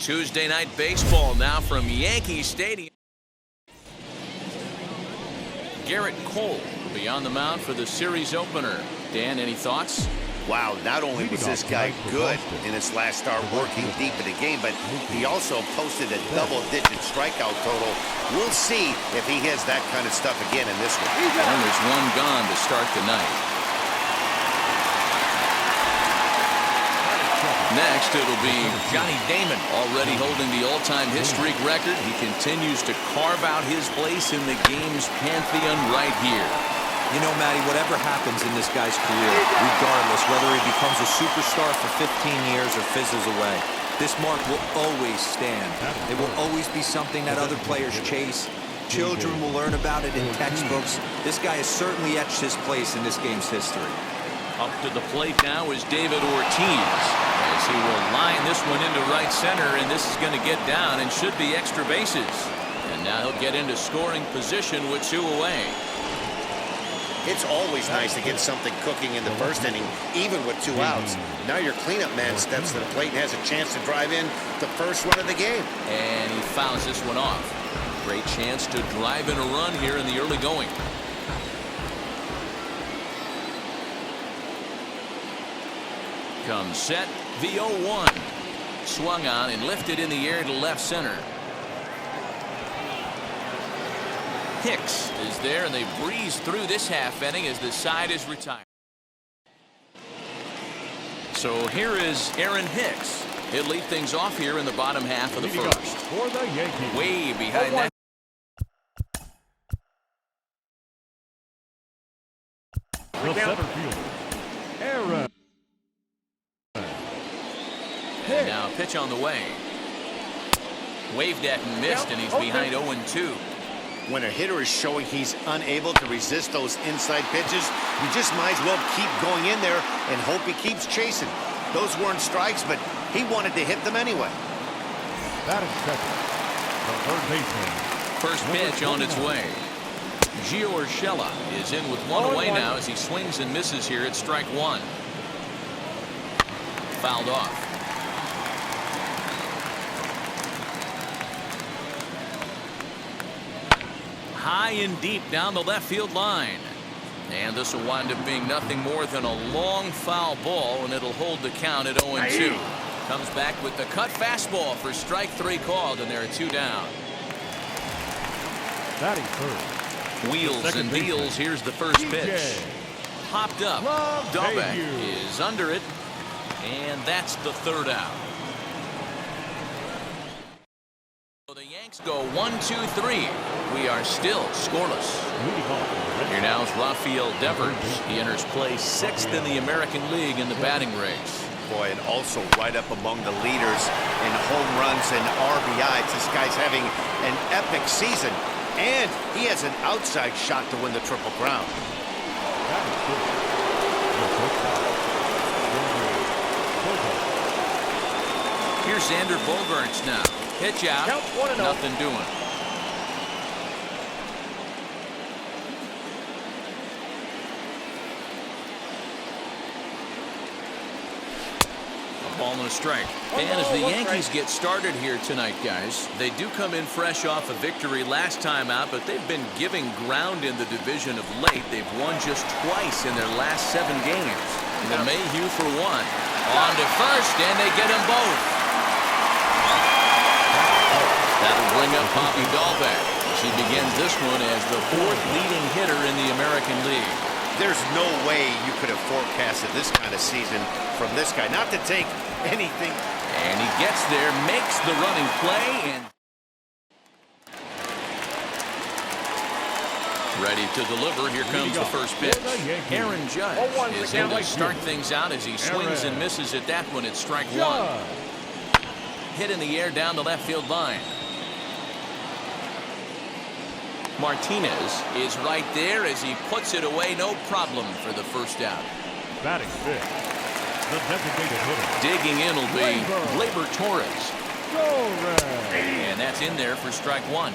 Tuesday night baseball now from Yankee Stadium. Garrett Cole will be on the mound for the series opener. Dan, any thoughts? Wow, not only was this guy good in his last start working deep in the game, but he also posted a double-digit strikeout total. We'll see if he has that kind of stuff again in this one. And there's one gone to start the night. Next, it'll be Johnny Damon, already holding the all-time hit streak record. He continues to carve out his place in the game's pantheon right here. You know, Matty, whatever happens in this guy's career, regardless whether he becomes a superstar for 15 years or fizzles away, this mark will always stand. It will always be something that other players chase. Children will learn about it in textbooks. This guy has certainly etched his place in this game's history. Up to the plate now is David Ortiz, as he will line this one into right center, and this is going to get down and should be extra bases. And now he'll get into scoring position with 2 away. It's always nice to get something cooking in the first inning, even with 2 outs. Now your cleanup man steps to the plate and has a chance to drive in the first run of the game. And he fouls this one off. Great chance to drive in a run here in the early going. Comes set, the 0-1. Swung on and lifted in the air to left center. Hicks is there, and they breeze through this half inning as the side is retired. So here is Aaron Hicks. He'll lead things off here in the bottom half of the first. For the Yankees. Way behind that. The center fielder, Aaron. And now pitch on the way. Waved at and missed, and he's behind 0-2. When a hitter is showing he's unable to resist those inside pitches, you just might as well keep going in there and hope he keeps chasing. Those weren't strikes, but he wanted to hit them anyway. That is second. The third baseman. First pitch on its way. Gio Urshela is in with 1 away now as he swings and misses here at strike 1. Fouled off. High and deep down the left field line. And this will wind up being nothing more than a long foul ball, and it'll hold the count at 0-2. Comes back with the cut fastball for strike 3 called, and there are 2 down. Batting third. Wheels and deals. Here's the first pitch. Popped up. Dahlbeck is under it, and that's the 3rd out. The Yanks go 1-2-3. We are still scoreless. Here now is Rafael Devers. He enters play 6th in the American League in the batting race. Boy, and also right up among the leaders in home runs and RBIs. This guy's having an epic season, and he has an outside shot to win the Triple Crown. Here's Xander Bogaerts now. Pitch out. Nothing doing. A ball and a strike. And as the Yankees get started here tonight, guys, they do come in fresh off a victory last time out, but they've been giving ground in the division of late. They've won just twice in their last 7 games. And Mayhew for 1. On to first, and they get them both. That'll bring up Poppy Dahlbeck. She begins this one as the 4th leading hitter in the American League. There's no way you could have forecasted this kind of season from this guy. Not to take anything. And he gets there, makes the running play, and ready to deliver. Here comes the first pitch. Aaron Judge is in to start things out as he swings and misses at that one at strike 1. Hit in the air down the left field line. Martinez is right there as he puts it away, no problem for the first out. Batting 5th, the designated hitter. Digging in will be Gleyber Torres. And that's in there for strike 1.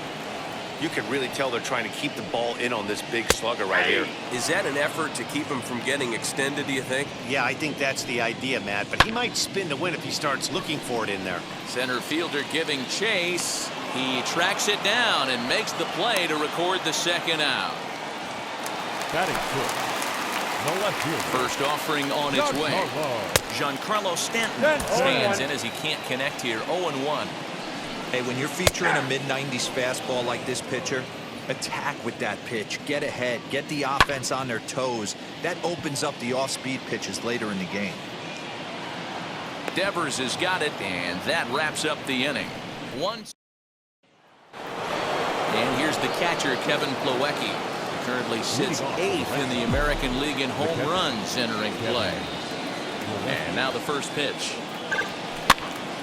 You can really tell they're trying to keep the ball in on this big slugger right here. Is that an effort to keep him from getting extended, do you think? Yeah, I think that's the idea, Matt. But he might spin to win if he starts looking for it in there. Center fielder giving chase. He tracks it down and makes the play to record the second out. Batting fifth, the left fielder. First offering on its way. Giancarlo Stanton stands in as he can't connect here. 0-1. Hey, when you're featuring a mid-90s fastball like this pitcher, attack with that pitch. Get ahead. Get the offense on their toes. That opens up the off-speed pitches later in the game. Devers has got it, and that wraps up the inning. And here's the catcher, Kevin Plawecki. He currently sits 8th in the American League in home runs entering play. And now the first pitch.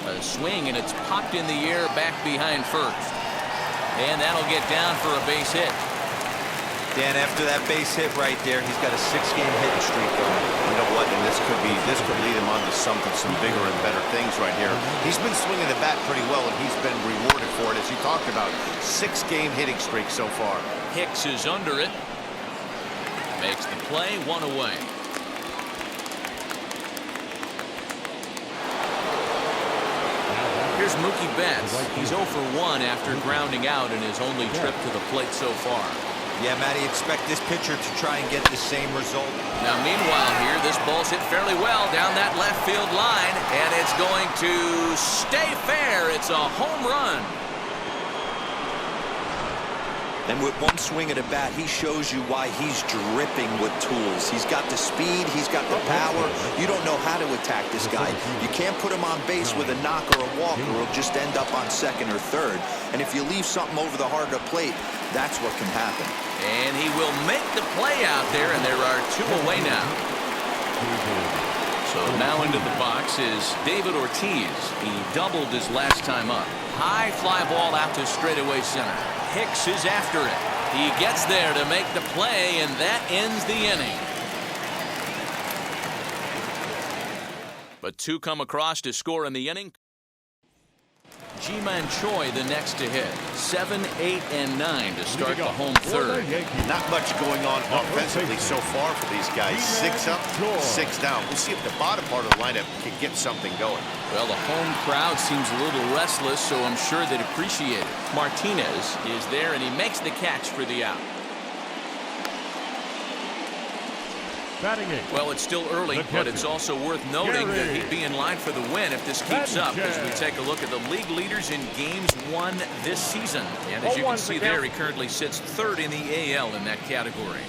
A swing, and it's popped in the air back behind first. And that'll get down for a base hit. Dan, after that base hit right there, he's got a 6-game hitting streak going. You know what? And this could lead him on to some bigger and better things right here. He's been swinging the bat pretty well, and he's been rewarded for it, as you talked about. 6-game hitting streak so far. Hicks is under it. Makes the play, 1 away. Here's Mookie Betts. He's 0 for 1 after grounding out in his only trip to the plate so far. Yeah, Matty, expect this pitcher to try and get the same result. Now, meanwhile here, this ball's hit fairly well down that left field line, and it's going to stay fair. It's a home run. And with one swing at a bat, he shows you why he's dripping with tools. He's got the speed, he's got the power. You don't know how to attack this guy. You can't put him on base with a knock or a walk, or he'll just end up on second or third. And if you leave something over the heart of the plate, that's what can happen. And he will make the play out there, and there are 2 away now. So now into the box is David Ortiz. He doubled his last time up. High fly ball out to straightaway center. Hicks is after it. He gets there to make the play, and that ends the inning. But 2 come across to score in the inning. Ji-Man Choi the next to hit. 7, 8, and 9 to start the home third. Not much going on offensively so far for these guys. 6 up, 6 down. We'll see if the bottom part of the lineup can get something going. Well, the home crowd seems a little restless, so I'm sure they'd appreciate it. Martinez is there, and he makes the catch for the out. Well, it's still early, but it's also worth noting that he'd be in line for the win if this keeps up, as we take a look at the league leaders in games won this season. And as you can see there, he currently sits 3rd in the AL in that category.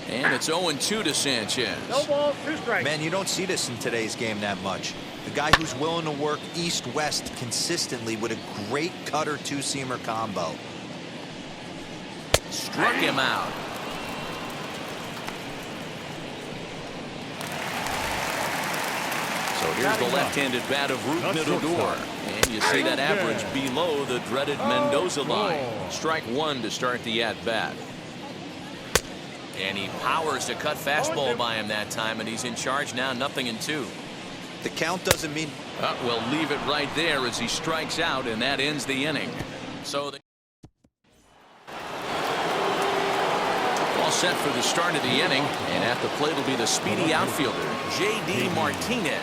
And it's 0-2 to Sanchez. No balls, 2 strikes. Man, you don't see this in today's game that much. The guy who's willing to work east-west consistently with a great cutter 2-seamer combo. Struck him out. So here's the left-handed bat of Root Midodor. And you see that average below the dreaded Mendoza line. Strike 1 to start the at-bat. And he powers to cut fastball by him that time, and he's in charge now, 0-2. The count doesn't mean... We'll leave it right there as he strikes out, and that ends the inning. So all set for the start of the inning, and at the plate will be the speedy outfielder, J.D. Martinez.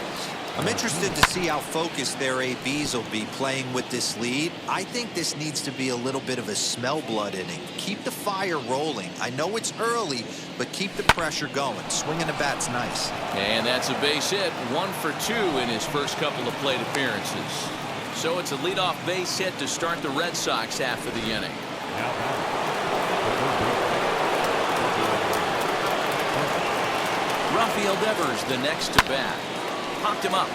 I'm interested to see how focused their ABs will be playing with this lead. I think this needs to be a little bit of a smell blood inning. Keep the fire rolling. I know it's early, but keep the pressure going. Swinging the bat's nice. And that's a base hit, 1 for 2 in his first couple of plate appearances. So it's a leadoff base hit to start the Red Sox half of the inning. Rafael Devers the next to bat. Popped him up.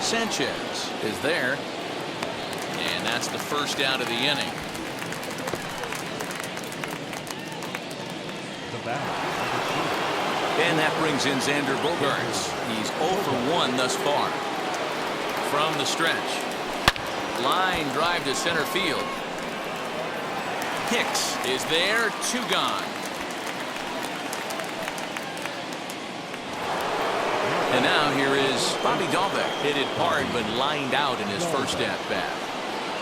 Sanchez is there. And that's the first out of the inning. And that brings in Xander Bogaerts. He's 0 for 1 thus far. From the stretch. Line drive to center field. Hicks is there. 2 gone. And now here is Bobby Dalbec. Hit it hard, but lined out in his first at-bat.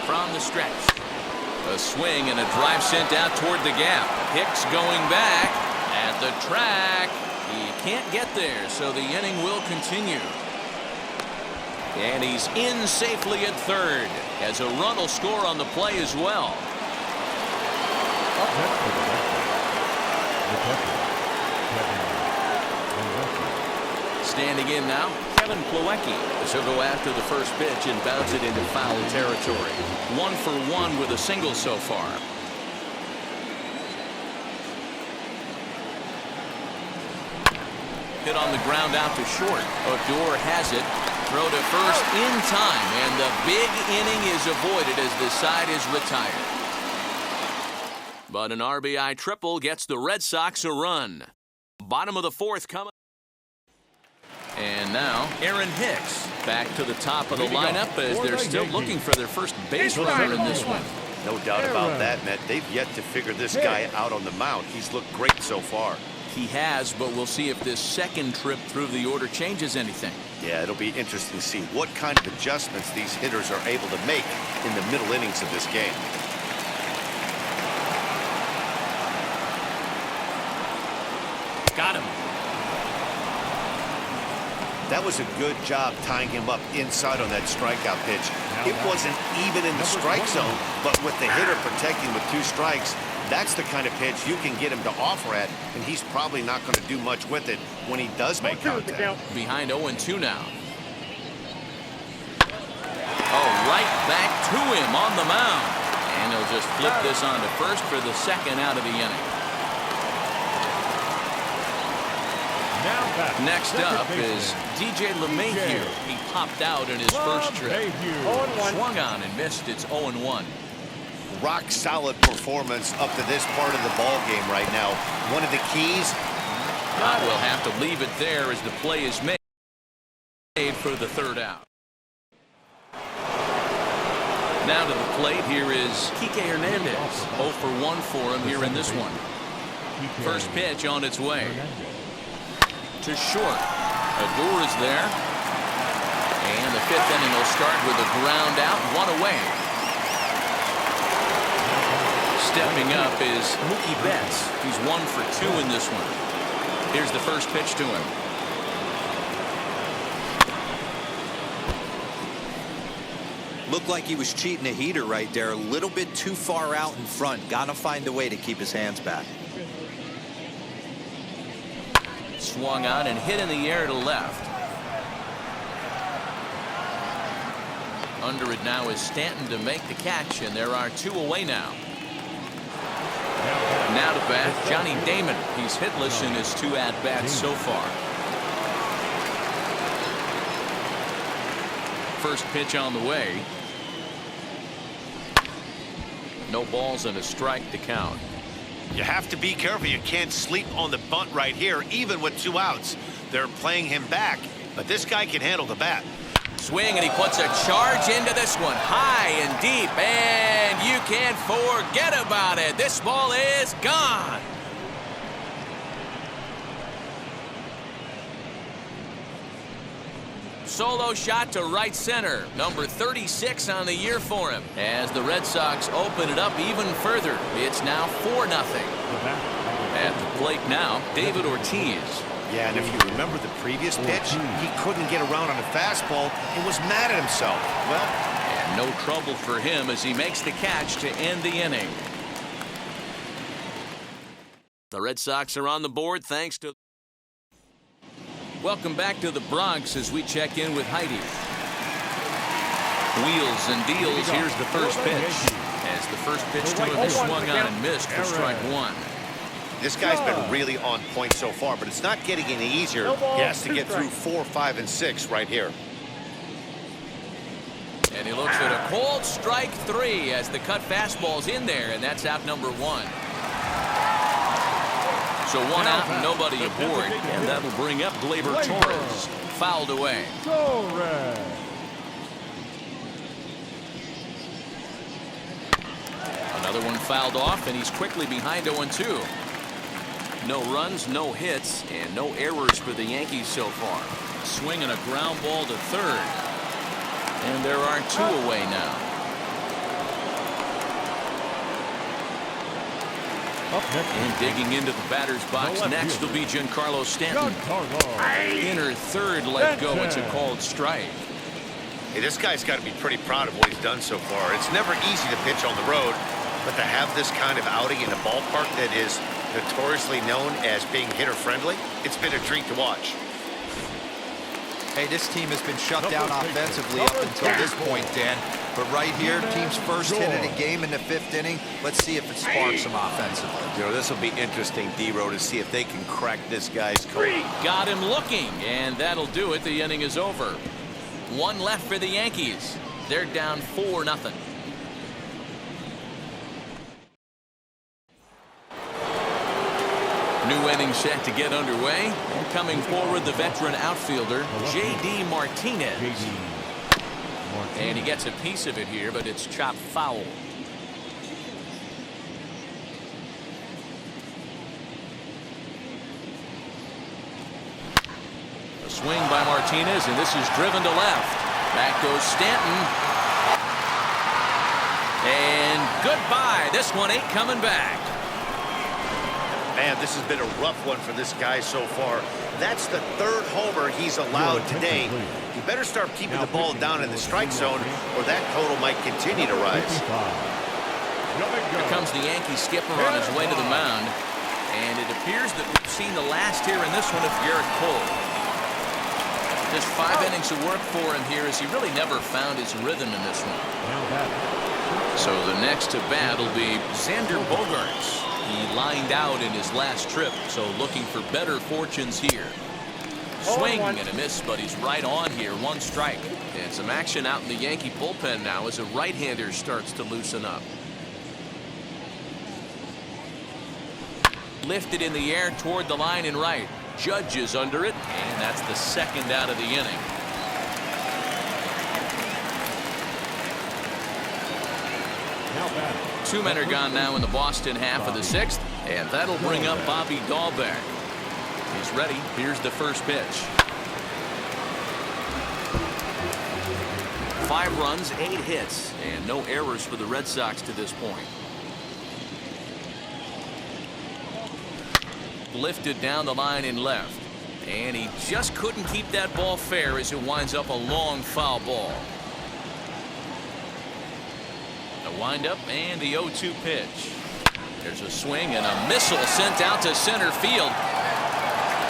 From the stretch. A swing and a drive sent out toward the gap. Hicks going back at the track. He can't get there, so the inning will continue. And he's in safely at third, as a run will score on the play as well. Standing in now, Kevin Plawecki, as he'll go after the first pitch and bounce it into foul territory. 1 for 1 with a single so far. Hit on the ground out to short. Odor has it. Throw to first in time, and the big inning is avoided as the side is retired. But an RBI triple gets the Red Sox a run. Bottom of the fourth coming. And now Aaron Hicks back to the top of the lineup as they're still looking for their first base runner in this one. No doubt about that, Matt. They've yet to figure this guy out on the mound. He's looked great so far. He has, but we'll see if this second trip through the order changes anything. Yeah, it'll be interesting to see what kind of adjustments these hitters are able to make in the middle innings of this game. Got him. That was a good job tying him up inside on that strikeout pitch. It wasn't even in the strike zone, but with the hitter protecting with 2 strikes, that's the kind of pitch you can get him to offer at, and he's probably not going to do much with it when he does make contact. Behind 0-2 now. Oh, right back to him on the mound. And he'll just flip this on to first for the second out of the inning. Next up is DJ LeMahieu. He popped out in his first trip. Swung on and missed. It's 0-1. Rock solid performance up to this part of the ball game right now. One of the keys. We'll have to leave it there as the play is made for the third out. Now to the plate, here is Kike Hernandez. 0 for 1 for him here in this one. First pitch on its way. To short. Odor is there. And the 5th inning will start with a ground out, 1 away. Stepping up is Mookie Betts. He's 1 for 2 in this one. Here's the first pitch to him. Looked like he was cheating a heater right there. A little bit too far out in front. Gotta find a way to keep his hands back. Swung on and hit in the air to left. Under it now is Stanton to make the catch, and there are 2 away now. Now to bat, Johnny Damon. He's hitless in his 2 at-bats so far. First pitch on the way. No balls and a strike to count. You have to be careful. You can't sleep on the bunt right here, even with 2 outs. They're playing him back, but this guy can handle the bat. Swing, and he puts a charge into this one, high and deep, and you can't forget about it. This ball is gone. Solo shot to right center. Number 36 on the year for him. As the Red Sox open it up even further, it's now 4-0. At the plate now, David Ortiz. Yeah, and if you remember the previous pitch, he couldn't get around on a fastball and was mad at himself. Well, and no trouble for him as he makes the catch to end the inning. The Red Sox are on the board thanks to... Welcome back to the Bronx as we check in with Heidi. Wheels and deals. Here's the first pitch. As the first pitch to him is swung on and missed for strike 1. this guy's been really on point so far, but it's not getting any easier. He has to get through 4, 5, and 6 right here. And he looks at a cold strike 3 as the cut fastball's in there, and that's out number 1. So 1 out and nobody aboard, and that'll bring up Gleyber Torres. Fouled away. Another one fouled off, and he's quickly behind 0-2. No runs, no hits, and no errors for the Yankees so far. Swing and a ground ball to third. And there are 2 away now. Up next. And digging into the batter's box next will be Giancarlo Stanton. Inner third let go. It's a called strike. Hey, this guy's got to be pretty proud of what he's done so far. It's never easy to pitch on the road, but to have this kind of outing in a ballpark that is notoriously known as being hitter-friendly, it's been a treat to watch. Hey, this team has been shut down offensively up until this point, Dan. But right here, team's first hit of the game in the 5th inning. Let's see if it sparks some offensively. You know, this will be interesting, D-Row, to see if they can crack this guy's code. Got him looking, and that'll do it. The inning is over. One left for the Yankees. They're down 4-0. New inning set to get underway. And coming forward, the veteran outfielder, J.D. Martinez. And he gets a piece of it here, but it's chopped foul. A swing by Martinez, and this is driven to left. Back goes Stanton. And goodbye. This one ain't coming back. Man, this has been a rough one for this guy so far. That's the 3rd homer he's allowed today. He better start keeping the ball down in the strike zone, or that total might continue to rise. Here comes the Yankee skipper on his way to the mound. And it appears that we've seen the last here in this one of Garrett Cole. Just 5 innings of work for him here, as he really never found his rhythm in this one. So the next to bat will be Xander Bogaerts. He lined out in his last trip, so looking for better fortunes here. Swing and a miss, but he's right on here. 1 strike. And some action out in the Yankee bullpen now as a right-hander starts to loosen up. Lifted in the air toward the line and right. Judge is under it, and that's the 2nd out of the inning. Two men are gone now in the Boston half of the 6th, and that'll bring up Bobby Dahlbeck. He's ready. Here's the first pitch. 5 runs, 8 hits, and no errors for the Red Sox to this point. Lifted down the line and left, and he just couldn't keep that ball fair as it winds up a long foul ball. The windup and the 0-2 pitch. There's a swing and a missile sent out to center field.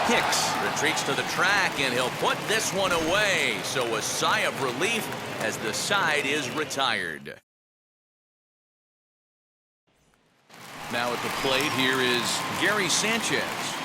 Hicks retreats to the track, and he'll put this one away. So a sigh of relief as the side is retired. Now at the plate, here is Gary Sanchez.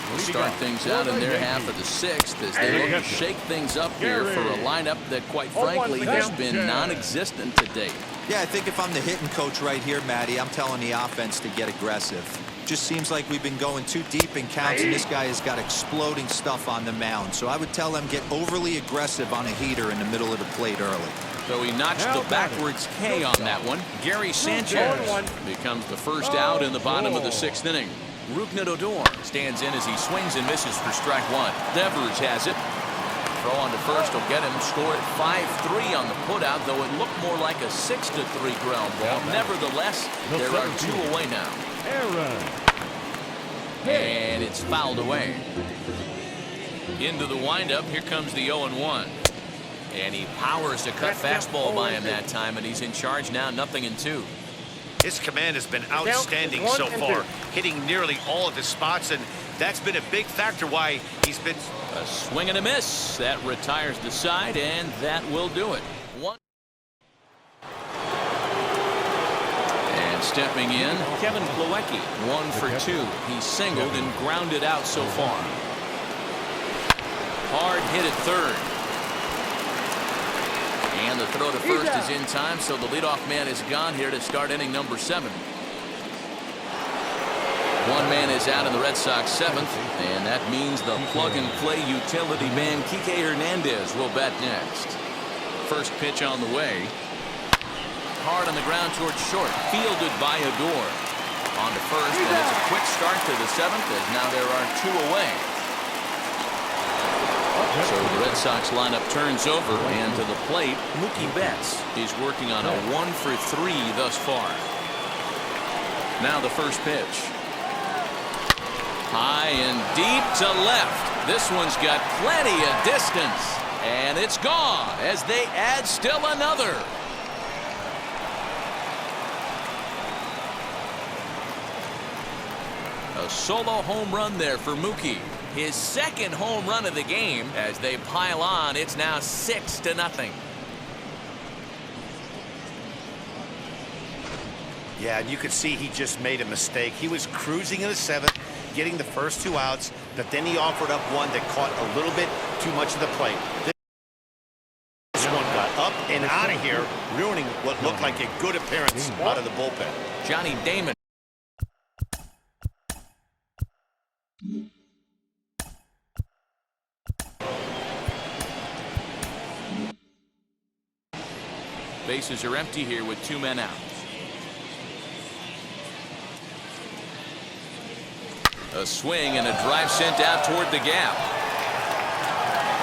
We'll start things out in their half of the 6th as they look to shake things up here for a lineup that, quite frankly, has been non-existent to date. Yeah, I think if I'm the hitting coach right here, Matty, I'm telling the offense to get aggressive. Just seems like we've been going too deep in counts, and this guy has got exploding stuff on the mound. So I would tell them get overly aggressive on a heater in the middle of the plate early. So he notched the backwards K on that one. Gary Sanchez becomes the first out in the bottom of the 6th inning. Rougned Odor stands in as he swings and misses for strike 1. Devers has it. Throw on to first will get him. Score at 5-3 on the putout, though it looked more like a 6-3 ground ball. Nevertheless, there are 2 away now. And it's fouled away. Into the windup, here comes the 0-1. And he powers a cut fastball by him that time, and he's in charge now, 0-2. His command has been outstanding so far, hitting nearly all of his spots, and that's been a big factor why he's been... A swing and a miss. That retires the side, and that will do it. And stepping in, Kevin Plawecki, 1 for 2. He's singled and grounded out so far. Hard hit at third. And the throw to first is in time, so the leadoff man is gone here to start inning number 7. One man is out in the Red Sox 7th, and that means the plug-and-play utility man Kike Hernandez will bat next. First pitch on the way. Hard on the ground towards short, fielded by Odor. On to first, and it's a quick start to the 7th, as now there are 2 away. So the Red Sox lineup turns over, and to the plate, Mookie Betts is working on a 1 for 3 thus far. Now the first pitch. High and deep to left. This one's got plenty of distance. And it's gone as they add still another. A solo home run there for Mookie. His second home run of the game. As they pile on, it's now 6-0. Yeah, and you could see he just made a mistake. He was cruising in the seventh, getting the first 2 outs, but then he offered up one that caught a little bit too much of the plate. This one got up and out of here, ruining what looked like a good appearance out of the bullpen. Johnny Damon. Bases are empty here with 2 men out. A swing and a drive sent out toward the gap.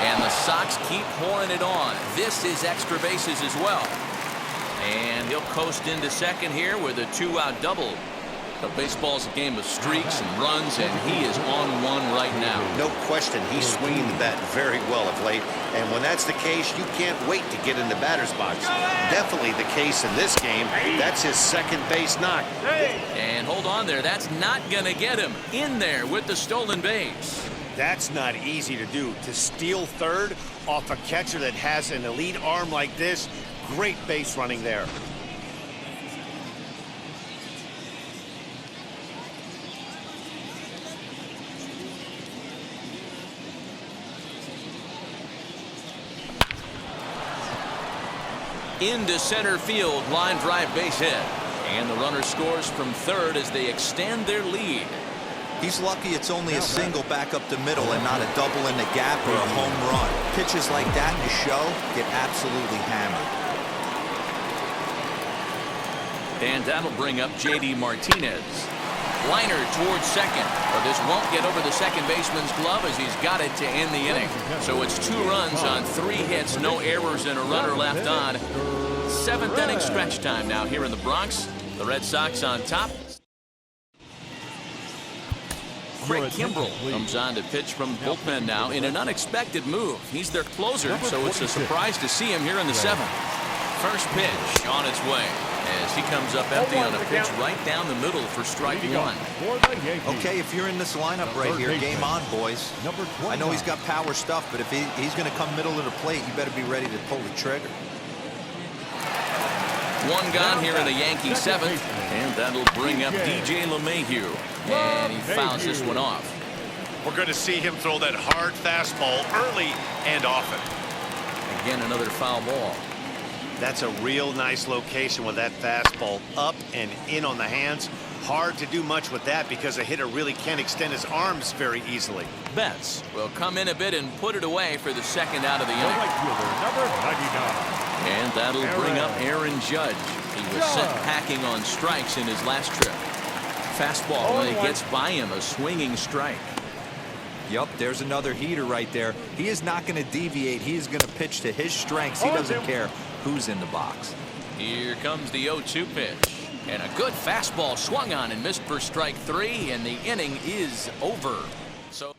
And the Sox keep pouring it on. This is extra bases as well. And he'll coast into second here with a 2-out double. But baseball's a game of streaks and runs, and he is on one right now. No question, he's swinging the bat very well of late. And when that's the case, you can't wait to get in the batter's box. Definitely the case in this game. That's his second base knock. And hold on there. That's not going to get him in there with the stolen base. That's not easy to do. To steal third off a catcher that has an elite arm like this, great base running there. Into center field, line drive base hit. And the runner scores from third as they extend their lead. He's lucky it's only a single back up the middle and not a double in the gap or a home run. Pitches like that in the show get absolutely hammered. And that'll bring up J.D. Martinez. Liner towards second, but this won't get over the second baseman's glove as he's got it to end the inning. So it's 2 runs on 3 hits, no errors, and a runner left on. 7th inning stretch time now here in the Bronx. The Red Sox on top. Craig Kimbrell comes on to pitch from the bullpen now in an unexpected move. He's their closer, so it's a surprise to see him here in the 7th. First pitch on its way as he comes up empty on a pitch right down the middle for strike 1. Okay, if you're in this lineup right here, game on, boys. I know he's got power stuff, but if he's going to come middle of the plate, you better be ready to pull the trigger. 1 gone here in the Yankee 7th, and that'll bring up DJ LeMahieu, and he fouls this one off. We're going to see him throw that hard fastball early and often. Again, another foul ball. That's a real nice location with that fastball up and in on the hands. Hard to do much with that because a hitter really can't extend his arms very easily. Betts will come in a bit and put it away for the 2nd out of the inning. Number 99. And that'll bring up Aaron Judge. He was sent packing on strikes in his last trip. Fastball when it gets by him, a swinging strike. Yup, there's another heater right there. He is not going to deviate. He is going to pitch to his strengths. He doesn't care who's in the box. Here comes the 0-2 pitch. And a good fastball swung on and missed for strike 3, and the inning is over. So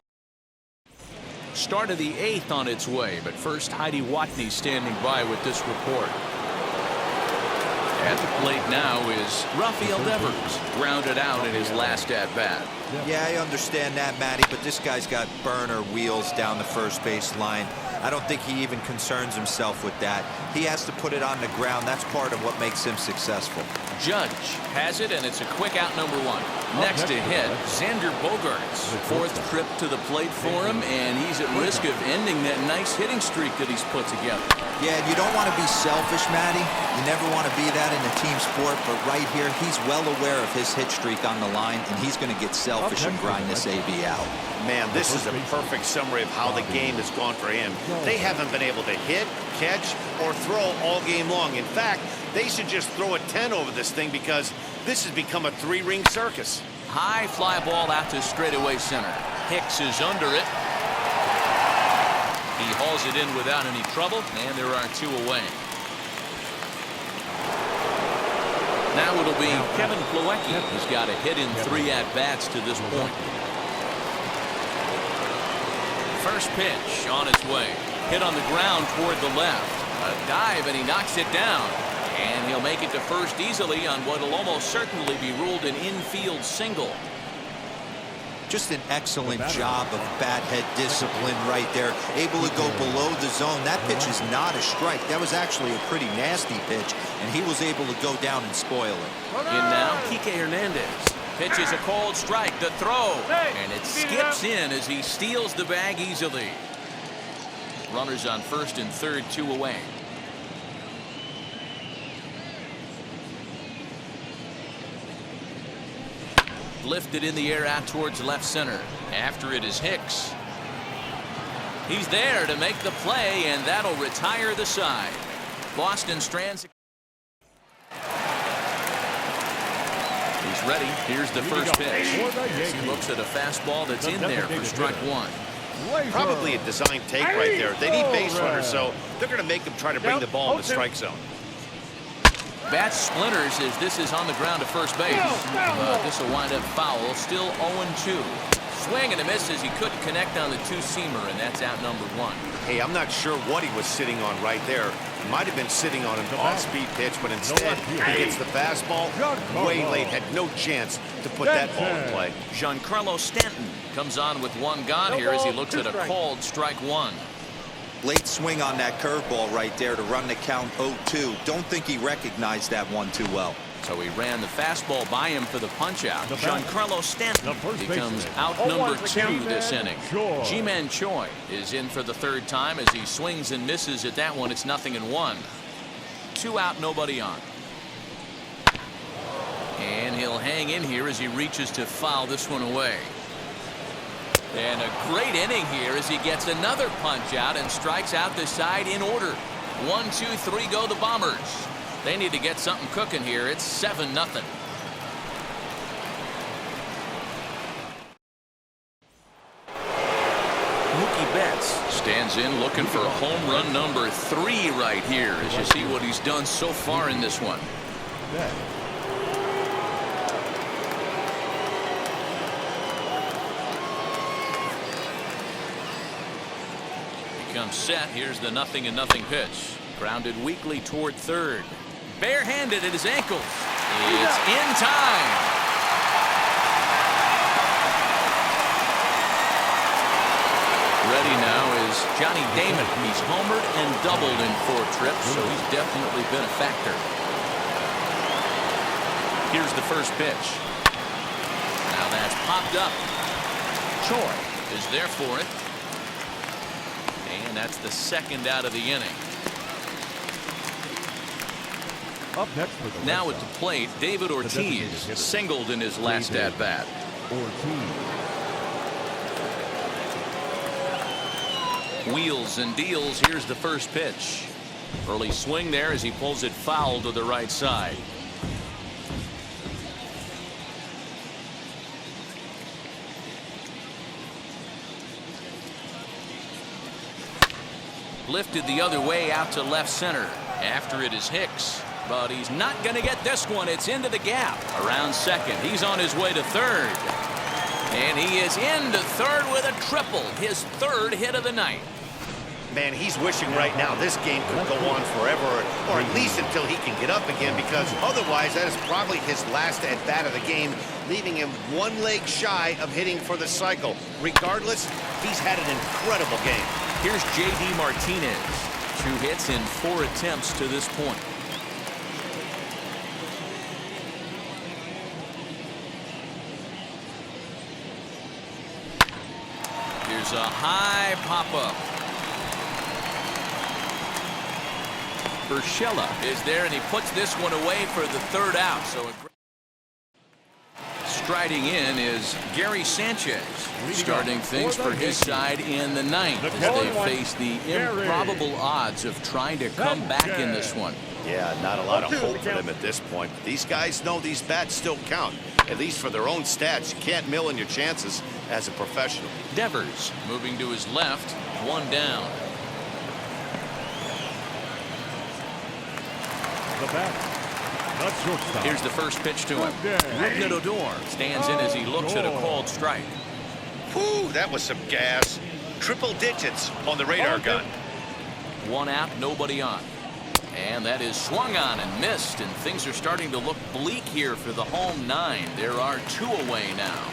start of the 8th on its way, but first Heidi Watney standing by with this report. At the plate now is Rafael Devers, grounded out in his last at-bat. Yeah, I understand that, Matty, but this guy's got burner wheels down the first base line. I don't think he even concerns himself with that. He has to put it on the ground. That's part of what makes him successful. Judge has it, and it's a quick out number 1. Next to hit, Xander Bogaerts. 4th trip to the plate for him, and he's at risk of ending that nice hitting streak that he's put together. Yeah, you don't want to be selfish, Matty. You never want to be that in a team sport, but right here, he's well aware of his hit streak on the line, and he's going to get selfish and grind this AB out. Man, this is a perfect summary of how the game has gone for him. They haven't been able to hit, catch, or throw all game long. In fact, they should just throw a 10 over this thing because this has become a 3-ring circus. High fly ball out to straightaway center. Hicks is under it. He hauls it in without any trouble, and there are 2 away. Now it'll be Kevin Plawecki, who's got a hit in 3 at-bats to this point. First pitch on its way. Hit on the ground toward the left. A dive, and he knocks it down. And he'll make it to first easily on what will almost certainly be ruled an infield single. Just an excellent job of bat head discipline right there. Able to go below the zone. That pitch is not a strike. That was actually a pretty nasty pitch, and he was able to go down and spoil it. In now, Kike Hernandez. Pitch is a called strike. The throw. And it skips in as he steals the bag easily. Runners on first and third, 2 away. Lifted in the air out towards left center. After it is Hicks. He's there to make the play, and that'll retire the side. Boston strands. He's ready. Here's the first pitch. He looks at a fastball that's in there for strike one. Probably a design take right there. They need base runners, so they're going to make them try to bring the ball in the strike zone. Bat splinters as this is on the ground to first base. This will wind up foul. Still 0-2. Swing and a miss as he couldn't connect on the two-seamer, and that's out number 1. Hey, I'm not sure what he was sitting on right there. He might have been sitting on an off-speed pitch, but instead he hits the fastball way late. Had no chance to put that ball in play. Giancarlo Stanton comes on with one gone here as he looks at a called strike one. Late swing on that curveball right there to run the count 0-2. Don't think he recognized that one too well. So he ran the fastball by him for the punch-out. Giancarlo Stanton becomes out number 2 this inning. Ji-Man Choi is in for the third time as he swings and misses at that one. It's 0-1. 2 out, nobody on. And he'll hang in here as he reaches to foul this one away. And a great inning here as he gets another punch out and strikes out the side in order. 1, 2, 3 go the Bombers. They need to get something cooking here. It's 7-0. Mookie Betts stands in looking for home run number 3 right here as you see what he's done so far in this one. Comes set. Here's the 0-0 pitch. Grounded weakly toward third. Barehanded at his ankles. It's in time. Ready now is Johnny Damon. He's homered and doubled in 4 trips, so he's definitely been a factor. Here's the first pitch. Now that's popped up. Choi is there for it. And that's the second out of the inning. Up next for the now at the plate, David Ortiz singled in his last at-bat. Wheels and deals. Here's the first pitch. Early swing there as he pulls it foul to the right side. Lifted the other way out to left center. After it is Hicks. But he's not going to get this one. It's into the gap. Around second. He's on his way to third. And he is into third with a triple. His 3rd hit of the night. Man, he's wishing right now this game could go on forever, or at least until he can get up again, because otherwise that is probably his last at-bat of the game, leaving him 1 leg shy of hitting for the cycle. Regardless, he's had an incredible game. Here's J.D. Martinez. 2 hits in 4 attempts to this point. Here's a high pop-up. Urshela is there, and he puts this one away for the 3rd out. So striding in is Gary Sanchez, starting things for his side in the 9th as they face the improbable odds of trying to come back in this one. Yeah, not a lot of hope for them at this point. But these guys know these bats still count, at least for their own stats. You can't mill in your chances as a professional. Devers moving to his left, 1 down. The bat. Here's the first pitch to him. Rougned Odor stands in as he looks at a called strike. Whew, that was some gas. triple digits on the radar gun. One out, nobody on. And that is swung on and missed, and things are starting to look bleak here for the home 9. There are 2 away now.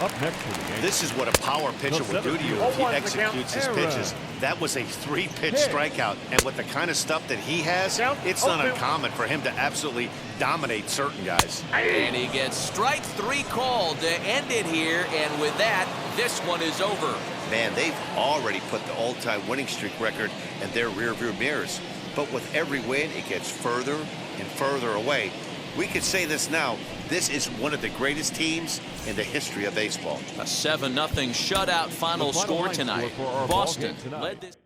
Up next for the Yankees. This is what a power pitcher would do to you if he executes his pitches. That was a 3-pitch strikeout, and with the kind of stuff that he has, it's not uncommon for him to absolutely dominate certain guys. And he gets strike 3 called to end it here, and with that, this one is over. Man, they've already put the all-time winning streak record in their rearview mirrors. But with every win, it gets further and further away. We could say this now. This is one of the greatest teams in the history of baseball. A 7-0 shutout final score tonight. Boston led this.